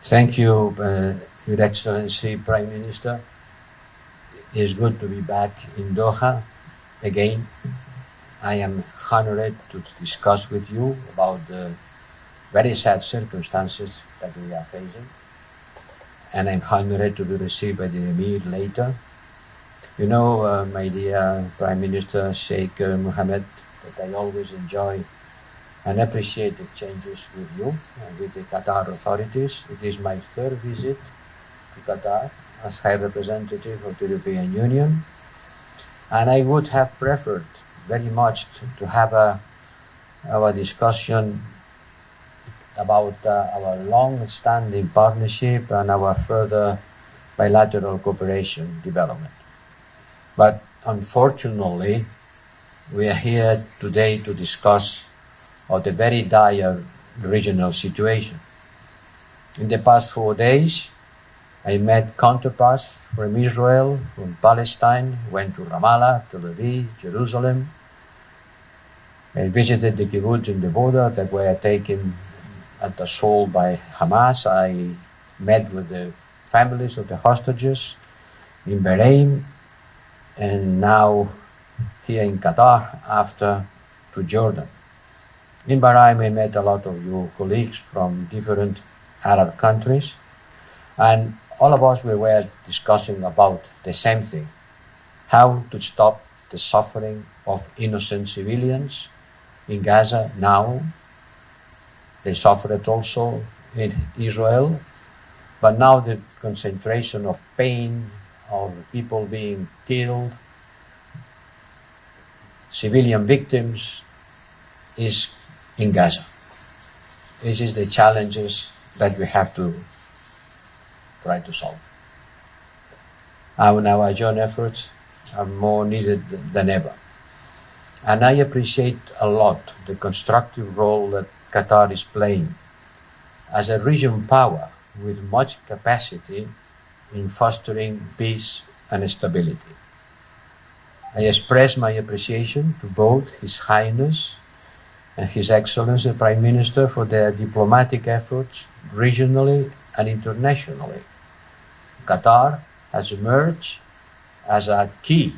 Thank you, Your Excellency Prime Minister. It is good to be back in Doha again. I am honored to discuss with you about the very sad circumstances that we are facing. And I'm honored to be received by the Emir later. You know, my dear Prime Minister Sheikh Mohammed, that I always enjoy and appreciate the exchanges with you and with the Qatar authorities. It is my third visit to Qatar as High Representative of the European Union. And I would have preferred very much to have our discussion about our long-standing partnership and our further bilateral cooperation development. But unfortunately, we are here today to discuss of the very dire regional situation. In the past 4 days, I met counterparts from Israel, from Palestine, went to Ramallah, Tel Aviv, Jerusalem. I visited the kibbutz in the border that were taken at assault by Hamas. I met with the families of the hostages in Bahrain, and now here in Qatar, after to Jordan. In Bahrain, I met a lot of your colleagues from different Arab countries, and all of us we were discussing about the same thing: how to stop the suffering of innocent civilians in Gaza now. They suffered also in Israel, but now the concentration of pain, of people being killed, civilian victims, is in Gaza. This is the challenges that we have to try to solve. And our joint efforts are more needed than ever. And I appreciate a lot the constructive role that Qatar is playing as a region power with much capacity in fostering peace and stability. I express my appreciation to both His Highness and His Excellency the Prime Minister for their diplomatic efforts regionally and internationally. Qatar has emerged as a key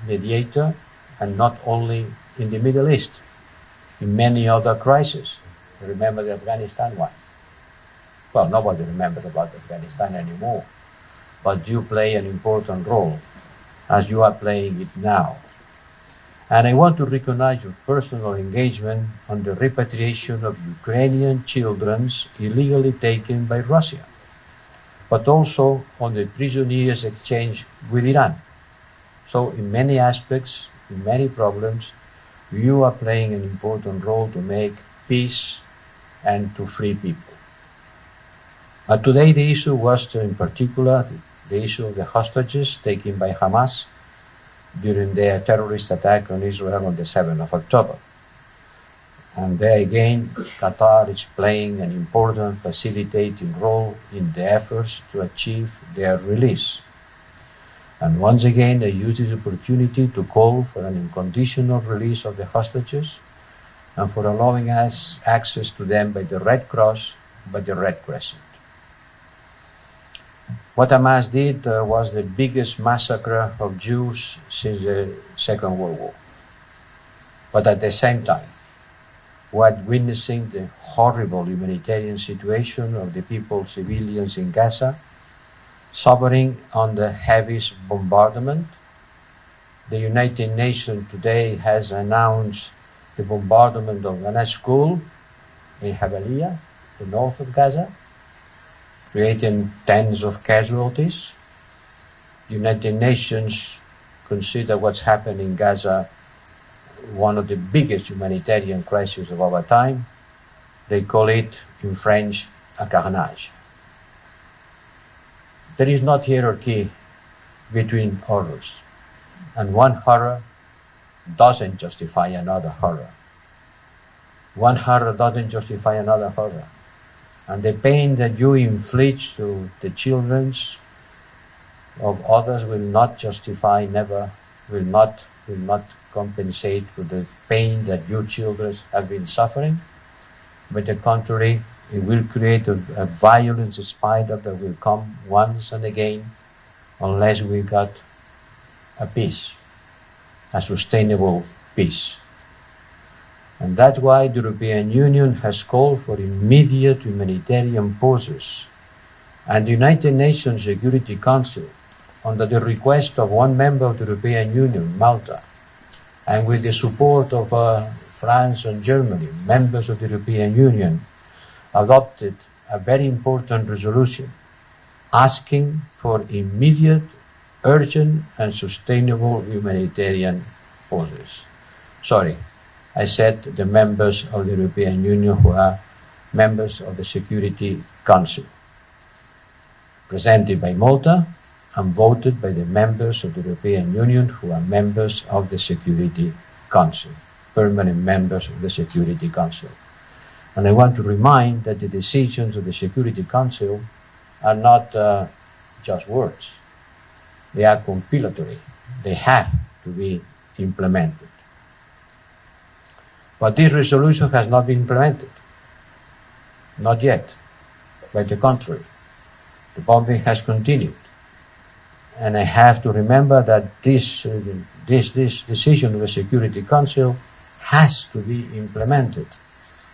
mediator, and not only in the Middle East, in many other crises. Remember the Afghanistan one? Well, nobody remembers about Afghanistan anymore, but you play an important role as you are playing it now. And I want to recognize your personal engagement on the repatriation of Ukrainian children illegally taken by Russia, but also on the prisoners exchange with Iran. So in many aspects, in many problems, you are playing an important role to make peace and to free people. But today the issue was, in particular, the issue of the hostages taken by Hamas during their terrorist attack on Israel on the 7th of October. And there again, Qatar is playing an important facilitating role in the efforts to achieve their release. And once again, I use this opportunity to call for an unconditional release of the hostages and for allowing us access to them by the Red Cross, by the Red Crescent. What Hamas did was the biggest massacre of Jews since the Second World War. But at the same time, we are witnessing the horrible humanitarian situation of the people, civilians in Gaza, suffering under heaviest bombardment. The United Nations today has announced the bombardment of a school in Jabalia, the north of Gaza, creating tens of casualties. The United Nations consider what's happening in Gaza one of the biggest humanitarian crises of our time. They call it, in French, a carnage. There is not hierarchy between horrors, and one horror doesn't justify another horror. One horror doesn't justify another horror. And the pain that you inflict to the children of others will not justify, will not compensate for the pain that your children have been suffering. But the contrary, It will create a violence spiral that will come once and again unless we got a peace, a sustainable peace. And that's why the European Union has called for immediate humanitarian pauses. And the United Nations Security Council, under the request of one member of the European Union, Malta, and with the support of France and Germany, members of the European Union, adopted a very important resolution asking for immediate, urgent and sustainable humanitarian pauses. Sorry, I said the members of the European Union who are members of the Security Council, presented by Malta and voted by the members of the European Union who are members of the Security Council, permanent members of the Security Council. And I want to remind that the decisions of the Security Council are not just words. They are compilatory. They have to be implemented. But this resolution has not been implemented. Not yet. Quite the contrary. The bombing has continued. And I have to remember that this decision of the Security Council has to be implemented,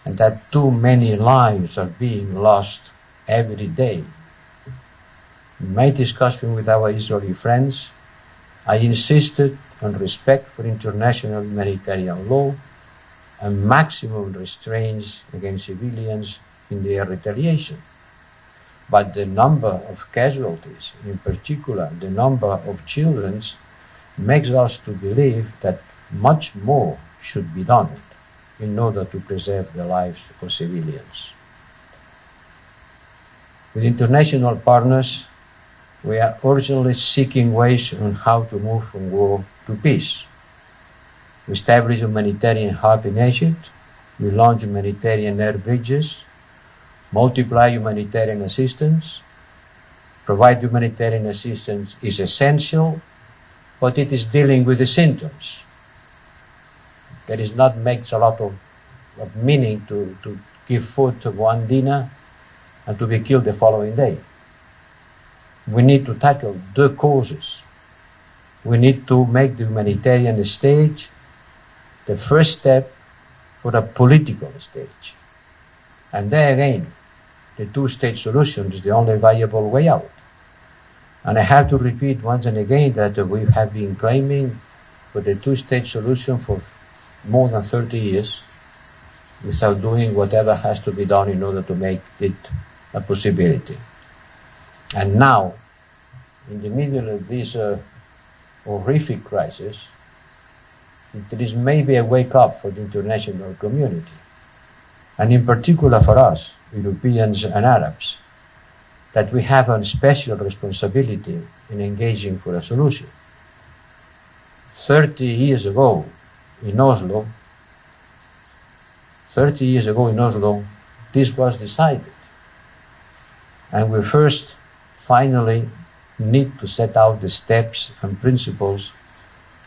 and that too many lives are being lost every day. In my discussion with our Israeli friends, I insisted on respect for international humanitarian law and maximum restraints against civilians in their retaliation. But the number of casualties, in particular the number of children, makes us to believe that much more should be done in order to preserve the lives of civilians. With international partners, we are urgently seeking ways on how to move from war to peace. We established a humanitarian hub in Egypt. We launched humanitarian air bridges, multiply humanitarian assistance. Provide humanitarian assistance is essential, but it is dealing with the symptoms. That is not makes a lot of meaning to give food to one dinner and to be killed the following day. We need to tackle the causes. We need to make the humanitarian stage the first step for a political stage. And there again, the two-state solution is the only viable way out. And I have to repeat once and again that we have been claiming for the two-state solution for more than 30 years without doing whatever has to be done in order to make it a possibility. And now, in the middle of this horrific crisis, there is maybe a wake-up for the international community, and in particular for us, Europeans and Arabs, that we have a special responsibility in engaging for a solution. 30 years ago in Oslo, this was decided. And we first, finally, need to set out the steps and principles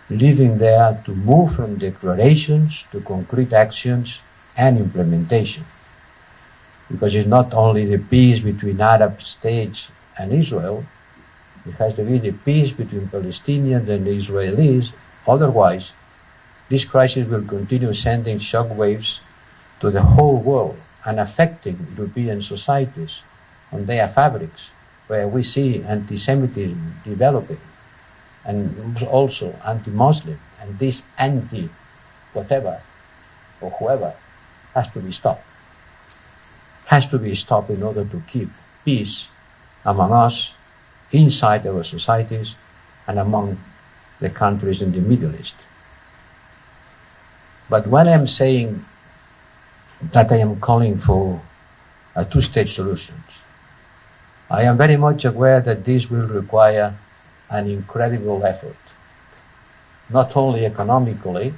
leading there to move from declarations to concrete actions and implementation. Because it's not only the peace between Arab states and Israel, it has to be the peace between Palestinians and the Israelis. Otherwise, this crisis will continue sending shockwaves to the whole world and affecting European societies on their fabrics, where we see anti-Semitism developing, and also anti-Muslim, and this anti-whatever or whoever has to be stopped. Has to be stopped in order to keep peace among us, inside our societies, and among the countries in the Middle East. But when I'm saying that I am calling for a two-state solution, I am very much aware that this will require an incredible effort, not only economically,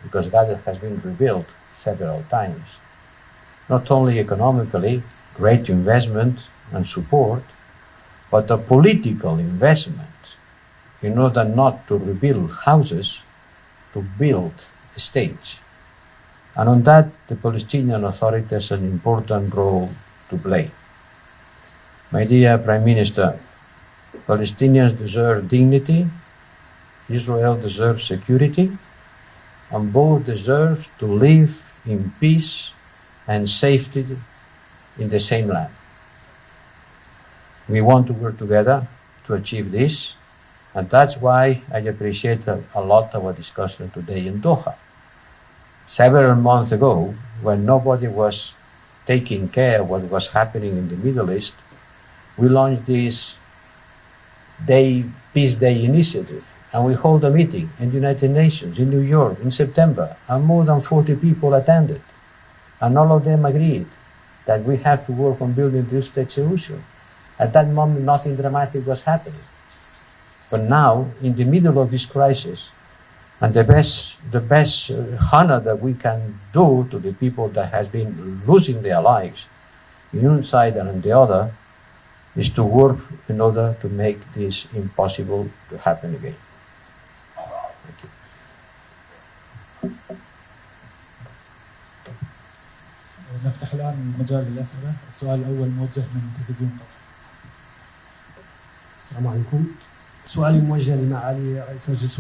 because Gaza has been rebuilt several times, not only economically, great investment and support, but a political investment in order not to rebuild houses, to build states. And on that, the Palestinian Authority has an important role to play. My dear Prime Minister, Palestinians deserve dignity, Israel deserves security, and both deserve to live in peace and safety in the same land. We want to work together to achieve this, and that's why I appreciate a lot our discussion today in Doha. Several months ago, when nobody was taking care of what was happening in the Middle East, we launched this Peace Day initiative, and we hold a meeting in the United Nations in New York in September, and more than 40 people attended, and all of them agreed that we have to work on building this state solution. At that moment, nothing dramatic was happening. But now, in the middle of this crisis, and the best honor that we can do to the people that has been losing their lives, in one side and on the other, is to work in order to make this impossible to happen again. Thank you. نفتح الآن المجال للأسئلة. السؤال الأول موجه من تلفزيون قطر. السلام عليكم. سؤالي موجه لمعالي رئيس مجلس